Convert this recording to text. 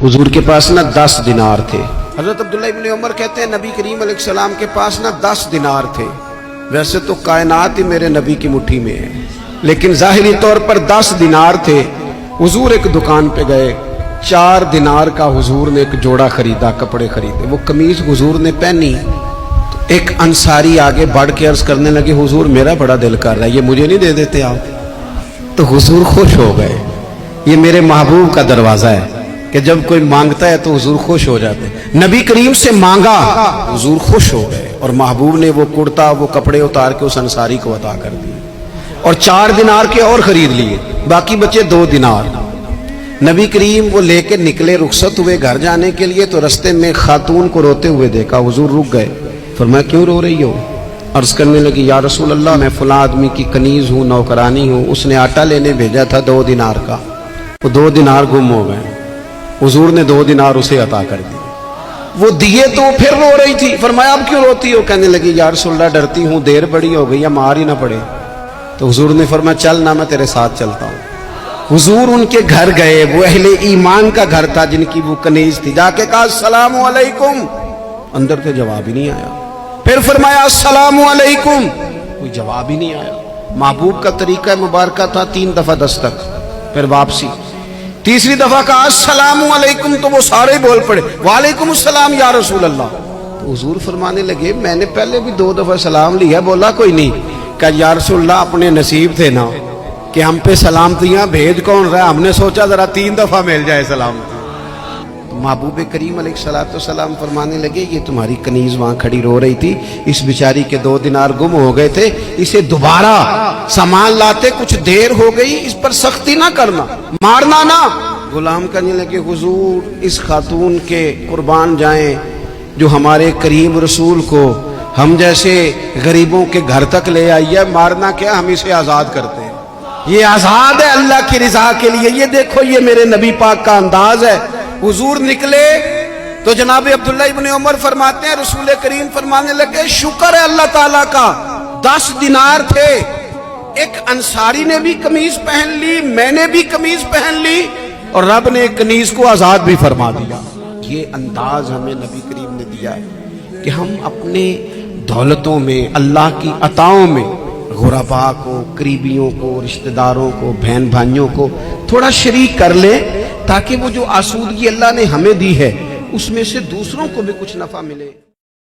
हुजूर के पास ना 10 दिनार थे। हजरत अब्दुल्ला इब्न उमर कहते हैं नबी करीम अलैहिस्सलाम के पास ना 10 दिनार थे। वैसे तो कायनात ही मेरे नबी की मुट्ठी में है, लेकिन ज़ाहिरी तौर पर 10 दिनार थे। हुजूर एक दुकान पे गए, 4 दिनार का हुजूर ने एक जोड़ा खरीदा, कपड़े खरीदे। वो कमीज हुजूर ने पहनी तो एक अंसारी आगे बढ़ के अर्ज करने लगे, हुजूर मेरा बड़ा दिल कर रहा है, ये मुझे नहीं दे देते आप? तो हुजूर खुश हो गए। ये मेरे महबूब का दरवाजा है कि जब कोई मांगता है तो हुजूर खुश हो जाते हैं। नबी करीम से मांगा, हुजूर खुश हो गए और महबूब ने वो कुर्ता, वो कपड़े उतार के उस अंसारी को अता कर दिए और 4 दिनार के और खरीद लिए, बाकी बचे 2 दिनार। नबी करीम वो लेके निकले, रुखसत हुए घर जाने के लिए, तो रास्ते में खातून को रोते हुए देखा। हुजूर रुक गए, फरमाया क्यों रो रही हो? अर्ज करने लगी, या रसूल अल्लाह मैं फला आदमी की कनीज हूँ, नौकरानी हूँ, उसने आटा लेने भेजा था 2 दिनार का, वो 2 दिनार गुम हो गए। हुजूर ने 2 दिनार उसे अता कर दिए। वो दिए तो फिर रो रही थी। फरमाया अब क्यों रोती हो? कहने लगी, या रसूल अल्लाह डरती हूँ देर बड़ी हो गई, या मार ही ना पड़े। तो हुजूर ने फरमाया चल ना, मैं तेरे साथ चलता हूँ। हुजूर उनके घर गए, वो अहले ईमान का घर था जिनकी वो कनीज थी। जाके कहा अस्सलामु अलैकुम, अंदर से जवाब ही नहीं आया। फिर फरमाया अस्सलामु अलैकुम, कोई जवाब ही नहीं आया। महबूब का तरीका मुबारक था 3 दफा दस्तक, फिर वापसी। तीसरी दफा कहा अस्सलामु अलैकुम, तो वो सारे बोल पड़े वालेकुम अस्सलाम या रसूल अल्लाह। तो हुजूर फरमाने लगे मैंने पहले भी 2 दफा सलाम लिया, बोला कोई नहीं। कहा या रसूल अल्लाह अपने नसीब थे ना कि हम पे सलामतियां भेज कौन रहा, हमने सोचा जरा 3 दफा मिल जाए सलामती। महबूब करीम अलैहिस्सलाम फरमाने लगे ये तुम्हारी कनीज वहां खड़ी रो रही थी, इस बेचारी के 2 दिनार गुम हो गए थे, इसे दोबारा सामान लाते कुछ देर हो गई, इस पर सख्ती ना करना, मारना ना। गुलाम कहने लगे हुजूर इस खातून के कुर्बान जाएं जो हमारे करीम रसूल को हम जैसे गरीबों के घर तक ले आई है, मारना क्या, हम इसे आजाद करते हैं, ये आजाद है अल्लाह की रिजा के लिए। ये देखो ये मेरे नबी पाक का अंदाज है। हुजूर निकले तो जनाब अब्दुल्ला इब्न उमर फरमाते हैं रसूल करीम फरमाने लगे शुक्र है अल्लाह ताला का, 10 दिनार थे, एक अंसारी ने भी कमीज पहन ली, मैंने भी कमीज पहन ली और रब ने कनीज को आजाद भी फरमा दिया। ये अंदाज हमें नबी करीम ने दिया है कि हम अपने दौलतों में, अल्लाह की अताओं में गुरबा को, करीबियों को, रिश्तेदारों को, बहन भाइयों को थोड़ा शरीक कर ले, ताकि वो जो आसूदगी अल्लाह ने हमें दी है उसमें से दूसरों को भी कुछ नफा मिले।